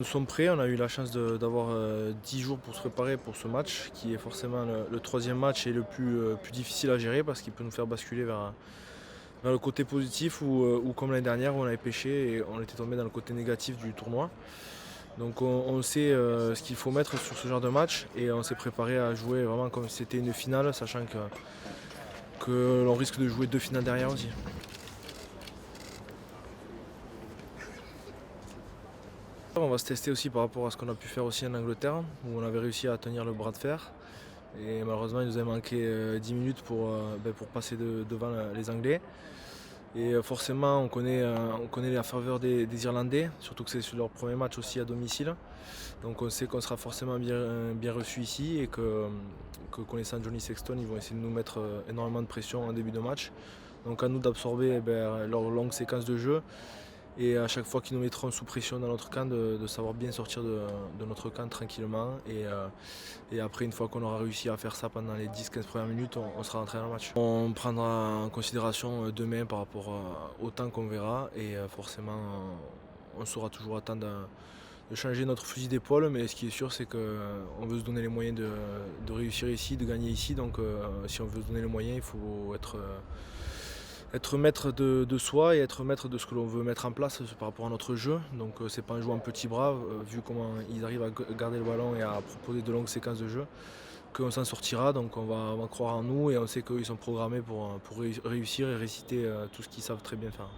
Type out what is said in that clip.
Nous sommes prêts, on a eu la chance d'avoir 10 jours pour se préparer pour ce match, qui est forcément le troisième match et le plus difficile à gérer parce qu'il peut nous faire basculer vers le côté positif ou comme l'année dernière où on avait pêché et on était tombé dans le côté négatif du tournoi. Donc on sait ce qu'il faut mettre sur ce genre de match et on s'est préparé à jouer vraiment comme si c'était une finale, sachant que l'on risque de jouer deux finales derrière aussi. On va se tester aussi par rapport à ce qu'on a pu faire aussi en Angleterre, où on avait réussi à tenir le bras de fer. Et malheureusement, il nous a manqué 10 minutes pour passer devant les Anglais. Et forcément, on connaît la faveur des Irlandais, surtout que c'est sur leur premier match aussi à domicile. Donc on sait qu'on sera forcément bien reçu ici et que connaissant Johnny Sexton, ils vont essayer de nous mettre énormément de pression en début de match. Donc à nous d'absorber leur longue séquence de jeu et à chaque fois qu'ils nous mettront sous pression dans notre camp, de savoir bien sortir de notre camp tranquillement. Et après, une fois qu'on aura réussi à faire ça pendant les 10-15 premières minutes, on sera rentré dans le match. On prendra en considération demain par rapport au temps qu'on verra. Et forcément, on saura toujours attendre de changer notre fusil d'épaule. Mais ce qui est sûr, c'est qu'on veut se donner les moyens de réussir ici, de gagner ici. Donc si on veut se donner les moyens, il faut être maître de soi et être maître de ce que l'on veut mettre en place par rapport à notre jeu. Donc c'est pas en jouant petit bras, vu comment ils arrivent à garder le ballon et à proposer de longues séquences de jeu, qu'on s'en sortira. Donc on va croire en nous et on sait qu'ils sont programmés pour réussir et réciter tout ce qu'ils savent très bien faire.